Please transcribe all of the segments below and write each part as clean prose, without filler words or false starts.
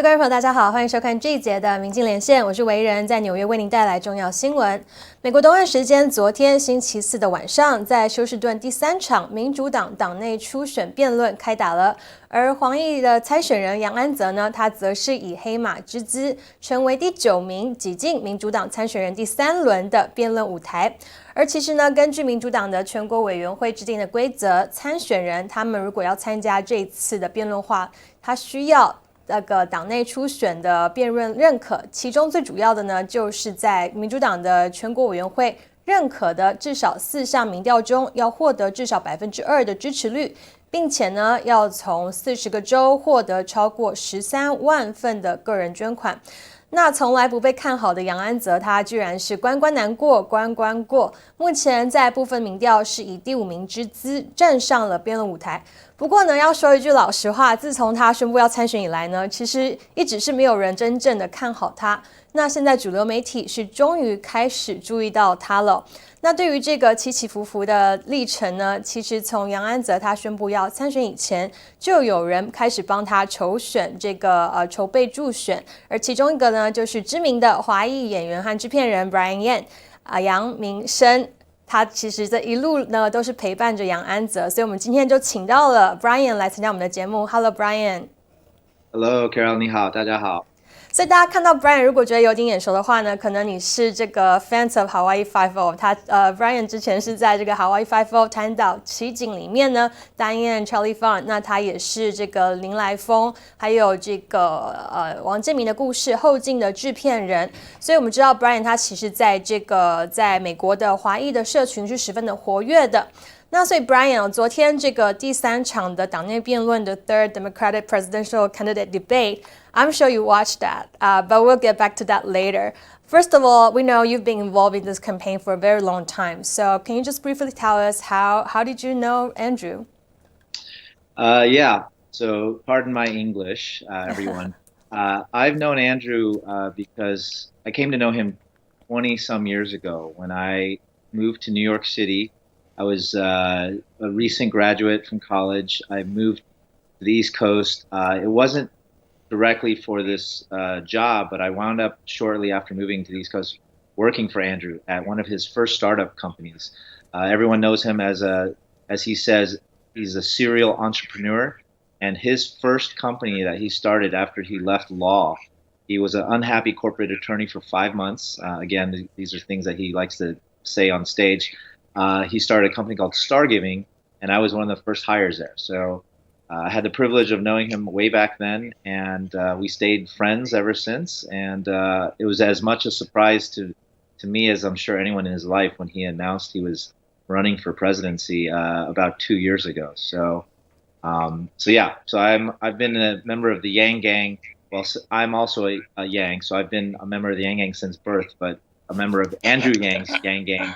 各位观众朋友，大家好，欢迎收看这一节的明镜连线，我是维仁，在纽约为您带来重要新闻。美国东岸时间昨天星期四的晚上，在休士顿第3场民主党党内初选辩论开打了，而华裔的参选人杨安泽呢，他则是以黑马之姿，成为第9名挤进民主党参选人第3轮的辩论舞台。而其实呢，根据民主党的全国委员会制定的规则，参选人他们如果要参加这一次的辩论话，他需要那个党内初选的辩论认可，其中最主要的呢，就是在民主党的全国委员会认可的至少4项民调中，要获得至少2%的支持率，并且呢，要从40个州获得超过13万份的个人捐款。那从来不被看好的杨安泽，他居然是关关难过关关过，目前在部分民调是以第5名之姿站上了辩论舞台。不过呢，要说一句老实话，自从他宣布要参选以来呢，其实一直是没有人真正的看好他。那现在主流媒体是终于开始注意到他了。那对于这个起起伏伏的历程呢，其实从杨安泽他宣布要参选以前，就有人开始帮他筹选这个筹备助选，而其中一个呢，就是知名的华裔演员和制片人 Brian 杨明燊。他其实这一路呢都是陪伴着杨安泽，所以我们今天就请到了 Brian 来参加我们的节目。Hello Brian。Hello Carol， 你好，大家好。所以大家看到 Brian 如果觉得有点眼熟的话呢，可能你是这个 fans of Hawaii Five-0。Brian 之前是在这个 Hawaii Five-0 谈岛奇景里面呢担任 Charlie Fun， 那他也是这个林来疯还有这个王建民的故事后进的制片人。所以我们知道 Brian 他其实在美国的华裔的社群是十分的活跃的。那所以 Brian 昨天这个第3场的党内辩论的 Third Democratic Presidential Candidate Debate，I'm sure you watched that, but we'll get back to that later. First of all, we know you've been involved in this campaign for a very long time. So can you just briefly tell us how did you know Andrew? Yeah, so pardon my English, everyone. I've known Andrew because I came to know him 20-some years ago when I moved to New York City. I was a recent graduate from college. I moved to the East Coast. It wasn't directly for this job, but I wound up shortly after moving to the East Coast working for Andrew at one of his first startup companies. Everyone knows him as he says, he's a serial entrepreneur. And his first company that he started after he left law, he was an unhappy corporate attorney for 5 months. Again, these are things that he likes to say on stage. He started a company called Stargiving, and I was one of the first hires there. So I had the privilege of knowing him way back then, and we stayed friends ever since. And it was as much a surprise to me as I'm sure anyone in his life when he announced he was running for presidency about 2 years ago. So I've been a member of the Yang Gang. Well, I'm also a Yang, so I've been a member of the Yang Gang since birth, but a member of Andrew Yang's Yang Gang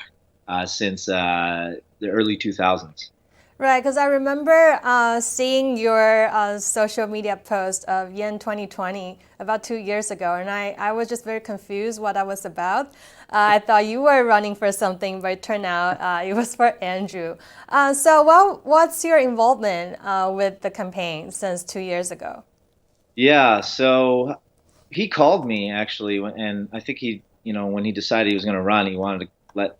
since the early 2000s. Right, because I remember seeing your social media post of Yen 2020 about 2 years ago, and I was just very confused what that was about. I thought you were running for something, but it turned out it was for Andrew. So what's your involvement with the campaign since 2 years ago? Yeah, so he called me actually, and I think when he decided he was going to run, he wanted to let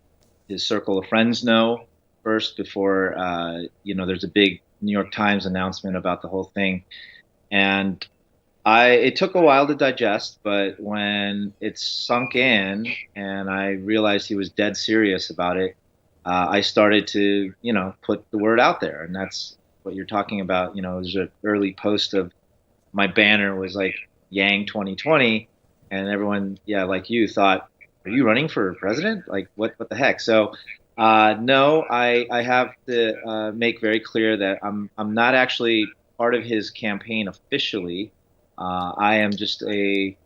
his circle of friends know first before there's a big New York Times announcement about the whole thing. And it took a while to digest, but when it sunk in and I realized he was dead serious about it, I started to put the word out there. And that's what you're talking about. There's an early post of my banner was like Yang 2020, and everyone like you thought, are you running for president? Like what the heck? So no, I have to make very clear that I'm not actually part of his campaign officially. I am just a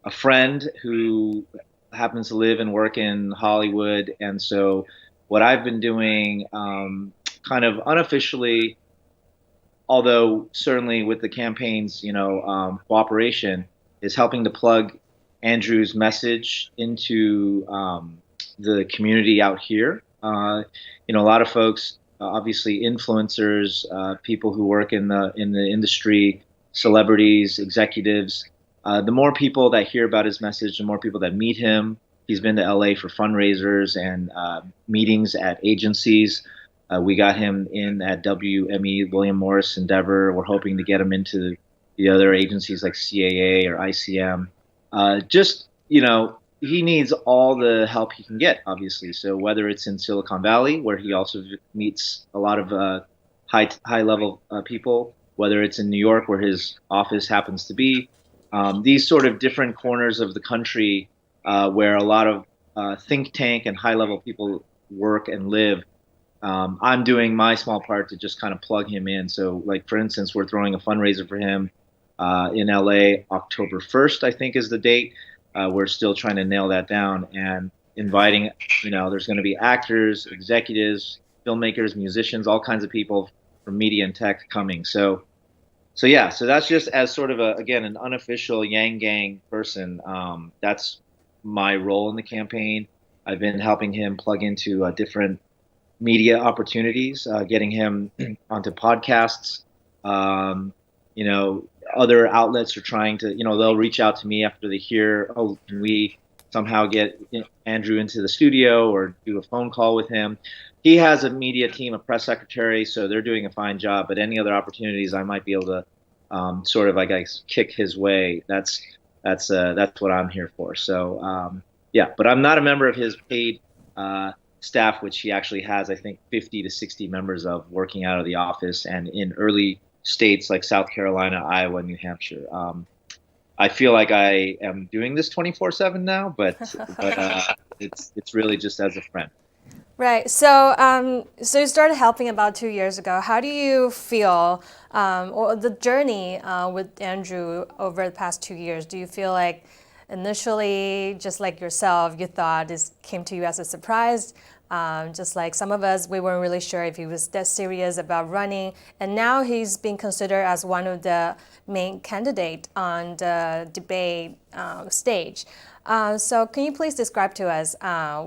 friend who happens to live and work in Hollywood, and so what I've been doing kind of unofficially, although certainly with the campaign's cooperation, is helping to plug Andrew's message into the community out here. A lot of folks, obviously influencers, people who work in the industry, celebrities, executives, the more people that hear about his message, the more people that meet him. He's been to LA for fundraisers and meetings at agencies. We got him in at WME, William Morris Endeavor. We're hoping to get him into the other agencies like CAA or ICM. He needs all the help he can get, obviously. So whether it's in Silicon Valley, where he also meets a lot of high-level people, whether it's in New York, where his office happens to be, these sort of different corners of the country where a lot of think tank and high-level people work and live. I'm doing my small part to just kind of plug him in. So, like, for instance, we're throwing a fundraiser for him in LA, October 1st, I think is the date. We're still trying to nail that down and inviting, there's going to be actors, executives, filmmakers, musicians, all kinds of people from media and tech coming. So that's just as sort of an unofficial Yang Gang person. That's my role in the campaign. I've been helping him plug into different media opportunities, getting him onto podcasts. Other outlets are trying to, they'll reach out to me after they hear, oh, can we somehow get Andrew into the studio or do a phone call with him? He has a media team, a press secretary, so they're doing a fine job. But any other opportunities I might be able to kick his way. That's what I'm here for. So but I'm not a member of his paid staff, which he actually has, I think, 50 to 60 members of working out of the office and in early states like South Carolina, Iowa, New Hampshire. I feel like I am doing this 24/7 now, but it's really just as a friend. Right. So you started helping about 2 years ago. How do you feel, or the journey with Andrew over the past 2 years? Do you feel like initially, just like yourself, you thought this came to you as a surprise? Just like some of us, we weren't really sure if he was that serious about running. And now he's being considered as one of the main candidates on the debate stage. So can you please describe to us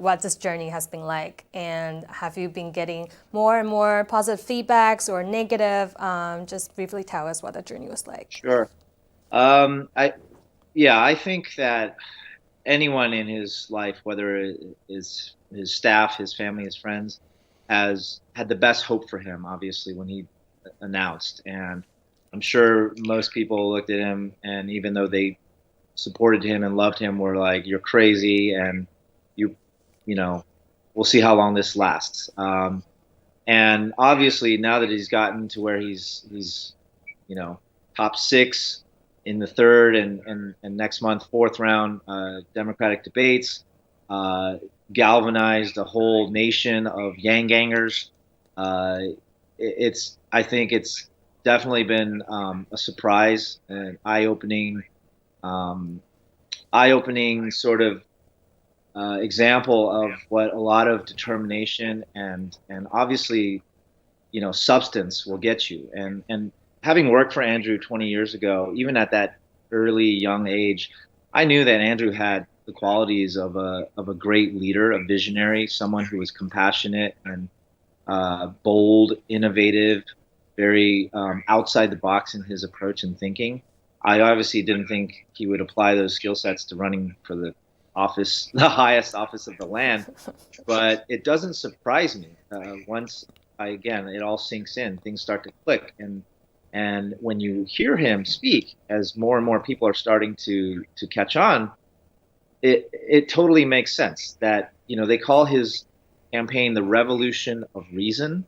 what this journey has been like? And have you been getting more and more positive feedbacks or negative? Just briefly tell us what the journey was like. Sure. I think that anyone in his life, whether it is his staff, his family, his friends, has had the best hope for him, obviously, when he announced. And I'm sure most people looked at him, and even though they supported him and loved him, were like, you're crazy, and we'll see how long this lasts. And obviously, now that he's gotten to where he's top 6 in the 3rd and next month 4th round Democratic debates, galvanized a whole nation of Yang Gangers. I think it's definitely been a surprise, an eye-opening sort of example of what a lot of determination and obviously substance will get you. And having worked for Andrew 20 years ago, even at that early young age, I knew that Andrew had the qualities of a great leader, a visionary, someone who was compassionate and bold, innovative, very outside the box in his approach and thinking. I obviously didn't think he would apply those skill sets to running for the office, the highest office of the land, but it doesn't surprise me. It all sinks in, things start to click. And when you hear him speak, as more and more people are starting to catch on, it totally makes sense that, they call his campaign the revolution of reason,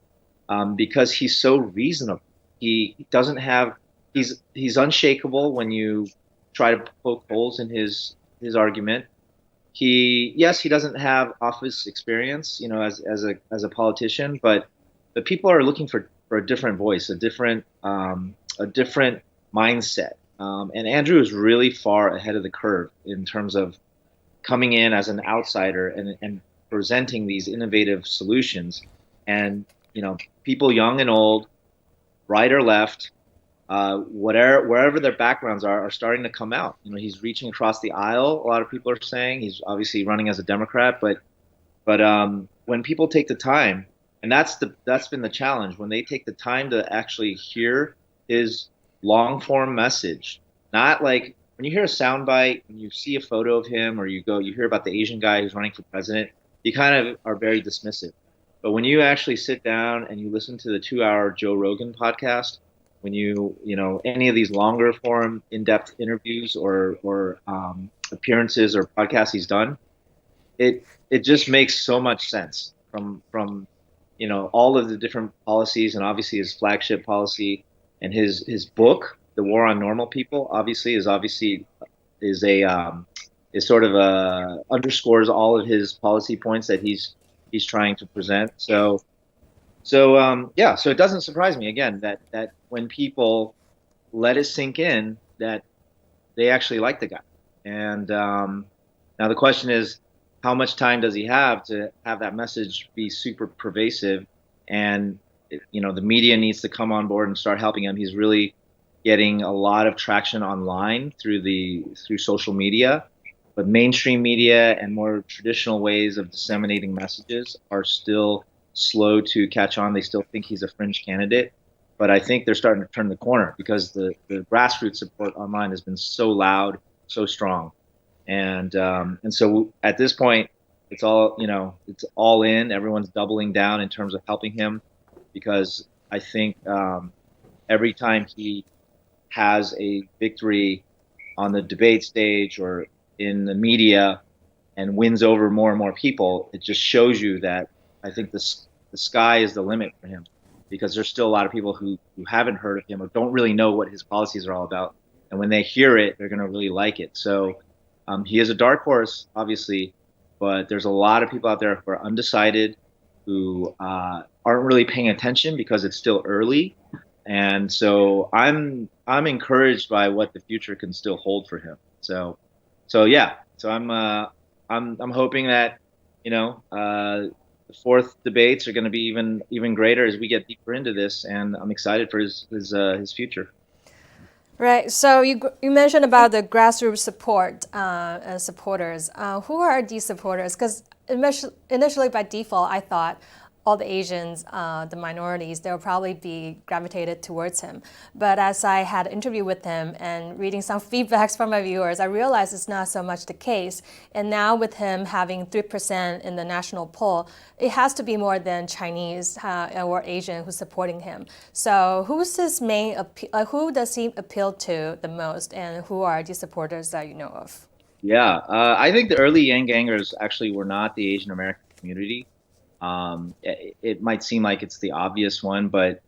because he's so reasonable. He doesn't have, he's unshakable when you try to poke holes in his argument. He doesn't have office experience, as a politician, but the people are looking for a different voice, a different mindset. And Andrew is really far ahead of the curve in terms of coming in as an outsider and presenting these innovative solutions. And, people young and old, right or left, wherever their backgrounds are starting to come out. He's reaching across the aisle. A lot of people are saying he's obviously running as a Democrat, but when people take the time, and that's been the challenge, when they take the time to actually hear his long form message, not like when you hear a soundbite, when you see a photo of him, or you hear about the Asian guy who's running for president, you kind of are very dismissive. But when you actually sit down and you listen to the 2-hour Joe Rogan podcast, when any of these longer form, in-depth interviews or appearances or podcasts he's done, it just makes so much sense from all of the different policies, and obviously his flagship policy and his book, The War on Normal People, is sort of underscores all of his policy points that he's trying to present. So it doesn't surprise me again that when people let it sink in that they actually like the guy. And now the question is, how much time does he have to have that message be super pervasive? And the media needs to come on board and start helping him. He's really getting a lot of traction online through social media, but mainstream media and more traditional ways of disseminating messages are still slow to catch on. They still think he's a fringe candidate, but I think they're starting to turn the corner because the grassroots support online has been so loud, so strong. And so at this point, it's all in. Everyone's doubling down in terms of helping him, because I think every time he has a victory on the debate stage or in the media and wins over more and more people, it just shows you that I think the sky is the limit for him, because there's still a lot of people who haven't heard of him or don't really know what his policies are all about. And when they hear it, they're going to really like it. So he is a dark horse, obviously, but there's a lot of people out there who are undecided, who aren't really paying attention because it's still early. And so I'm encouraged by what the future can still hold for him. So I'm hoping that the fourth debates are going to be even greater as we get deeper into this, and I'm excited for his future. Right. So you mentioned about the grassroots support supporters. Who are these supporters? Because initially, by default, I thought all the Asians, the minorities, they'll probably be gravitated towards him. But as I had an interview with him and reading some feedbacks from my viewers, I realized it's not so much the case. And now with him having 3% in the national poll, it has to be more than Chinese or Asian who's supporting him. So who's his main who does he appeal to the most, and who are the supporters that you know of? Yeah, I think the early Yang Gangers actually were not the Asian American community. It might seem like it's the obvious one, but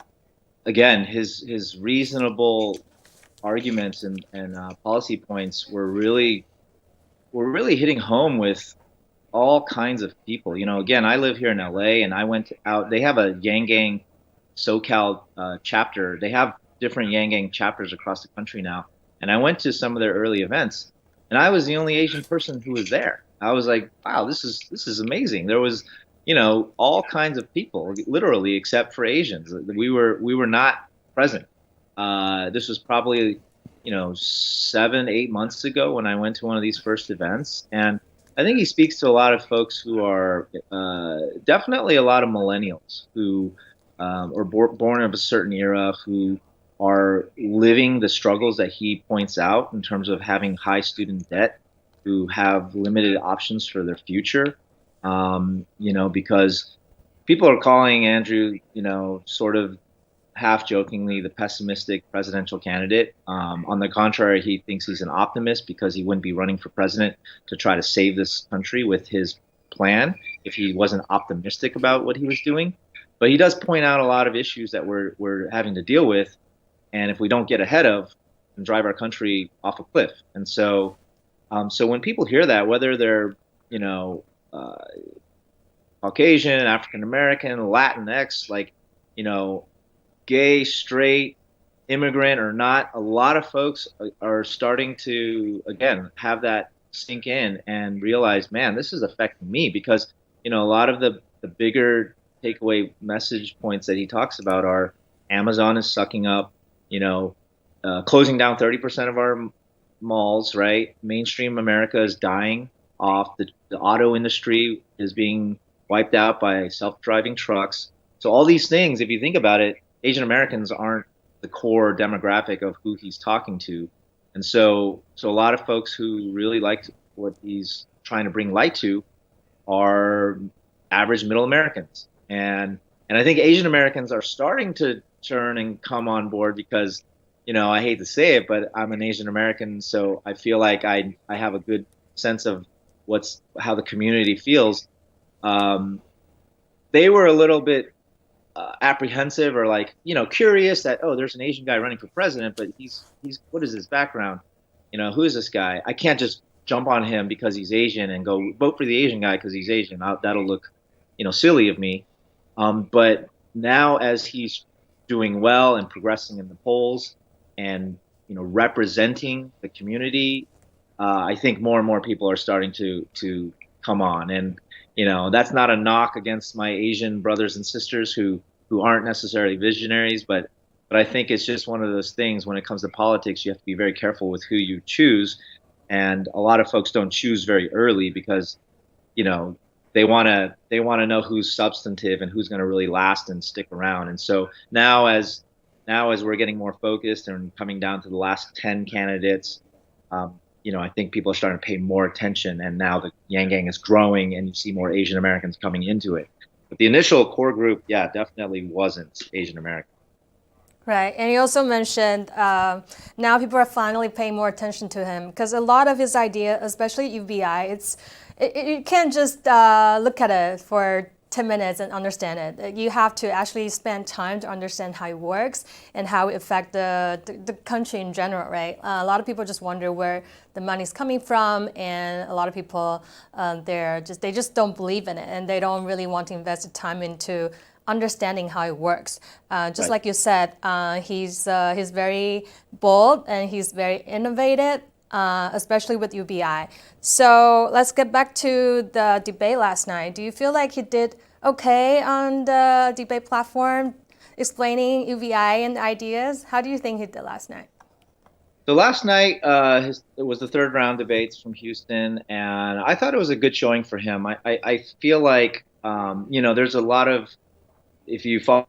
again, his reasonable arguments and policy points were really hitting home with all kinds of people. Again, I live here in LA, and I went out. They have a Yang Gang SoCal chapter. They have different Yang Gang chapters across the country now, and I went to some of their early events, and I was the only Asian person who was there. I was like, wow, this is amazing. There was all kinds of people, literally, except for Asians. We were not present. This was probably, 7-8 months ago when I went to one of these first events. And I think he speaks to a lot of folks who are definitely a lot of millennials who are born of a certain era, who are living the struggles that he points out in terms of having high student debt, who have limited options for their future. Because people are calling Andrew, sort of half jokingly, the pessimistic presidential candidate. On the contrary, he thinks he's an optimist because he wouldn't be running for president to try to save this country with his plan if he wasn't optimistic about what he was doing. But he does point out a lot of issues that we're having to deal with, and if we don't get ahead of and drive our country off a cliff. And so when people hear that, whether they're Caucasian, African American, Latinx, gay, straight, immigrant or not, a lot of folks are starting to, again, have that sink in and realize, man, this is affecting me, because, a lot of the bigger takeaway message points that he talks about are Amazon is sucking up, closing down 30% of our malls, right? Mainstream America is dying off. The auto industry is being wiped out by self-driving trucks. So all these things, if you think about it, Asian Americans aren't the core demographic of who he's talking to. And so a lot of folks who really liked what he's trying to bring light to are average middle Americans. And I think Asian Americans are starting to turn and come on board because, I hate to say it, but I'm an Asian American, so I feel like I have a good sense of how the community feels. They were a little bit apprehensive or curious that, oh, there's an Asian guy running for president, but he's what is his background? Who is this guy? I can't just jump on him because he's Asian and go vote for the Asian guy because he's Asian. That'll look, silly of me. But now as he's doing well and progressing in the polls and, representing the community, I think more and more people are starting to come on. And, that's not a knock against my Asian brothers and sisters who aren't necessarily visionaries, but I think it's just one of those things when it comes to politics, you have to be very careful with who you choose. And a lot of folks don't choose very early because, they want to know who's substantive and who's going to really last and stick around. And so now as we're getting more focused and coming down to the last 10 candidates, I think people are starting to pay more attention, and now the Yang Gang is growing and you see more Asian Americans coming into it. But the initial core group, definitely wasn't Asian American. Right, and you also mentioned now people are finally paying more attention to him because a lot of his idea, especially UBI, you can't just look at it for 10 minutes and understand it. You have to actually spend time to understand how it works and how it affects the country in general, right? A lot of people just wonder where the money's coming from, and a lot of people they just don't believe in it, and they don't really want to invest the time into understanding how it works. Just Right. like you said, he's very bold and he's very innovative, especially with UBI. So let's get back to the debate last night. Do you feel like he did okay on the debate platform, explaining UBI and ideas? How do you think he did last night? So last night, it was the third round debates from Houston, and I thought it was a good showing for him. I feel like, there's a lot of, if you follow,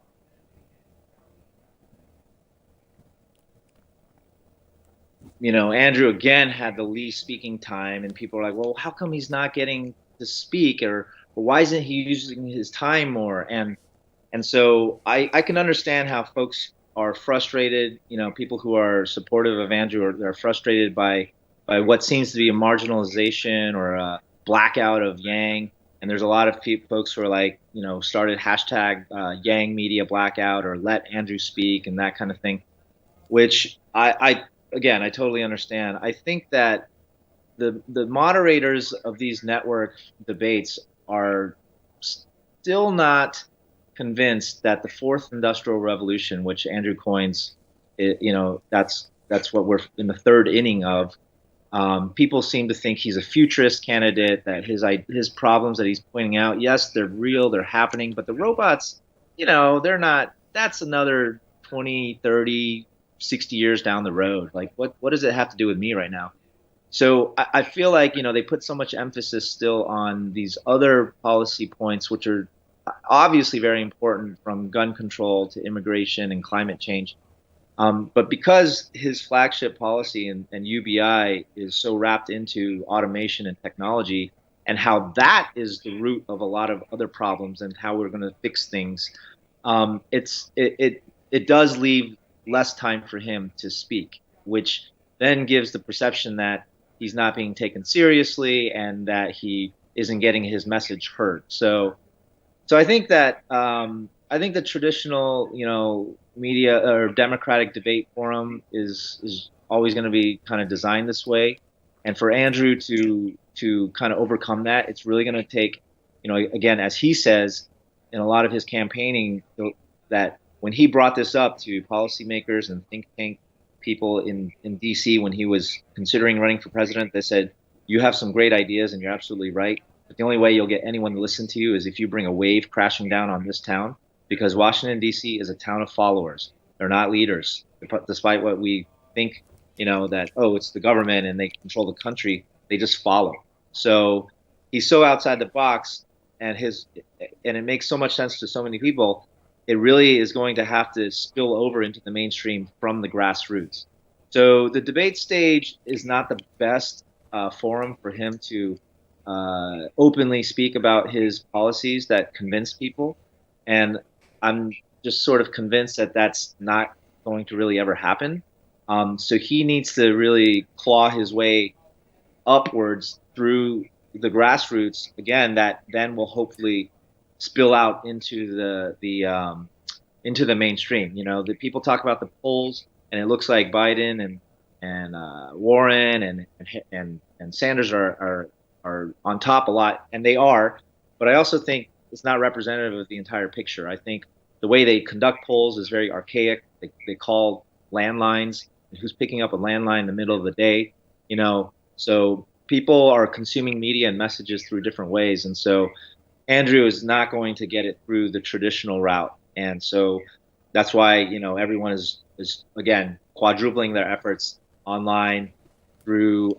Andrew again had the least speaking time, and people are like, well, how come he's not getting to speak, or why isn't he using his time more? And so I can understand how folks are frustrated. People who are supportive of Andrew are frustrated by what seems to be a marginalization or a blackout of Yang. And there's a lot of folks who are like, started hashtag Yang Media Blackout or let Andrew speak and that kind of thing, which I totally understand. I think that the moderators of these network debates are still not convinced that the fourth industrial revolution, which Andrew coins, that's what we're in the third inning of. People seem to think he's a futurist candidate, that his problems that he's pointing out, yes, they're real, they're happening, but the robots, they're not. That's another 20, 30, 60 years down the road. Like, what does it have to do with me right now? So I feel like, they put so much emphasis still on these other policy points, which are obviously very important, from gun control to immigration and climate change. But because his flagship policy and UBI is so wrapped into automation and technology, and how that is the root of a lot of other problems and how we're going to fix things, it does leave less time for him to speak, which then gives the perception that he's not being taken seriously and that he isn't getting his message heard. So I think that the traditional, media or democratic debate forum is always going to be kind of designed this way. And for Andrew to kind of overcome that, it's really going to take, again, as he says in a lot of his campaigning, that when he brought this up to policymakers and think tank people in DC when he was considering running for president, they said, you have some great ideas and you're absolutely right. But the only way you'll get anyone to listen to you is if you bring a wave crashing down on this town, because Washington, D.C. is a town of followers. They're not leaders. Despite what we think, that, oh, it's the government and they control the country, they just follow. So he's so outside the box, and it makes so much sense to so many people. It really is going to have to spill over into the mainstream from the grassroots. So the debate stage is not the best forum for him to openly speak about his policies that convince people. And I'm just sort of convinced that that's not going to really ever happen. So he needs to really claw his way upwards through the grassroots again. That then will hopefully spill out into the mainstream. You know, the people talk about the polls, and it looks like Biden and Warren and Sanders are on top a lot, and they are. But I also think it's not representative of the entire picture. I think the way they conduct polls is very archaic. They call landlines. Who's picking up a landline in the middle of the day? You know, so people are consuming media and messages through different ways. And so Andrew is not going to get it through the traditional route. And so that's why, you know, everyone is again, quadrupling their efforts online through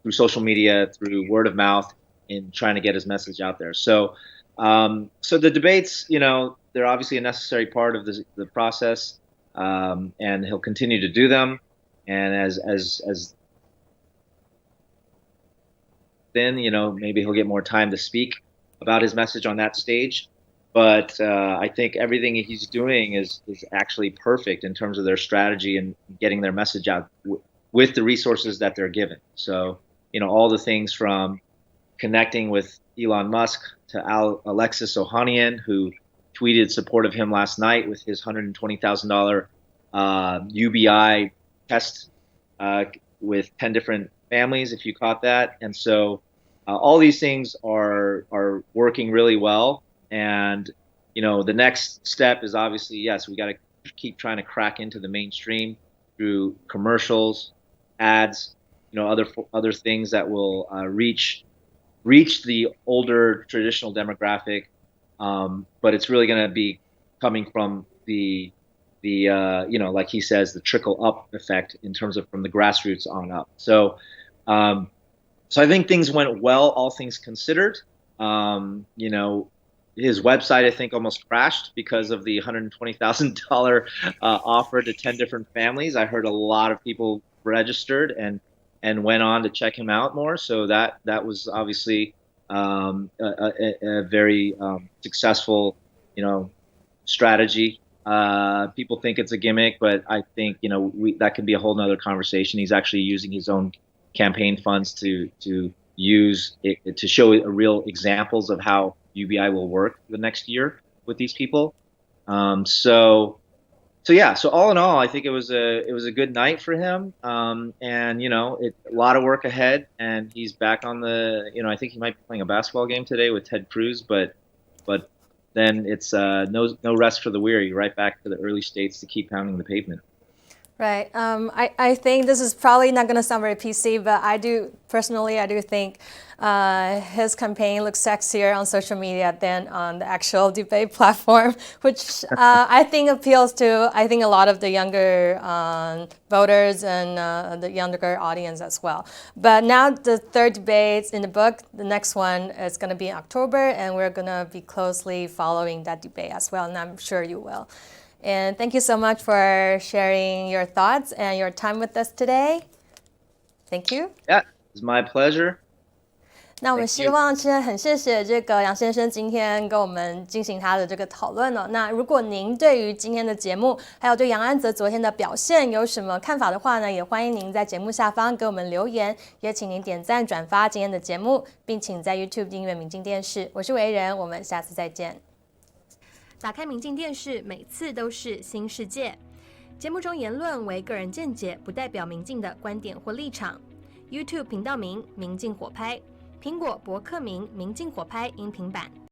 social media, through word of mouth, in trying to get his message out there. So the debates, you know, they're obviously a necessary part of the process. And he'll continue to do them. And as then, you know, maybe he'll get more time to speak about his message on that stage. But I think everything he's doing is actually perfect in terms of their strategy and getting their message out with the resources that they're given. So, you know, all the things from connecting with Elon Musk to Alexis Ohanian, who tweeted support of him last night with his $120,000 UBI test with 10 different families, if you caught that. And so all these things are working really well. And, you know, the next step is obviously, yes, we got to keep trying to crack into the mainstream through commercials, ads, you know, other things that will reach the older traditional demographic. But it's really going to be coming from the you know, like he says, the trickle up effect in terms of from the grassroots on up. So I think things went well, all things considered. You know, his website, I think, almost crashed because of the $120,000 offer to 10 different families. I heard a lot of people registered and went on to check him out more. So that was obviously a very successful, you know, strategy. People think it's a gimmick, but I think, you know, that can be a whole nother conversation. He's actually using his own campaign funds to use it to show real examples of how UBI will work the next year with these people. So yeah. So all in all, I think it was a good night for him. And you know, a lot of work ahead. And he's back on the. You know, I think he might be playing a basketball game today with Ted Cruz, but then it's no rest for the weary. Right back to the early states to keep pounding the pavement. Right. I think this is probably not going to sound very PC, but I do think his campaign looks sexier on social media than on the actual debate platform, which I think appeals to a lot of the younger voters and the younger audience as well. But now the third debate in the book, the next one is going to be in October, and we're going to be closely following that debate as well, and I'm sure you will. And thank you so much for sharing your thoughts and your time with us today. Thank you. Yeah, it's my pleasure. 那我们希望是很谢谢这个杨先生今天跟我们进行他的这个讨论哦。那如果您对于今天的节目，还有对杨安泽昨天的表现有什么看法的话呢，也欢迎您在节目下方给我们留言，也请您点赞转发今天的节目，并请在 YouTube 订阅明镜电视。我是维仁，我们下次再见。打开明镜电视，每次都是新世界。节目中言论为个人见解，不代表明镜的观点或立场。YouTube 频道名明镜火拍，苹果博客名明镜火拍音频版。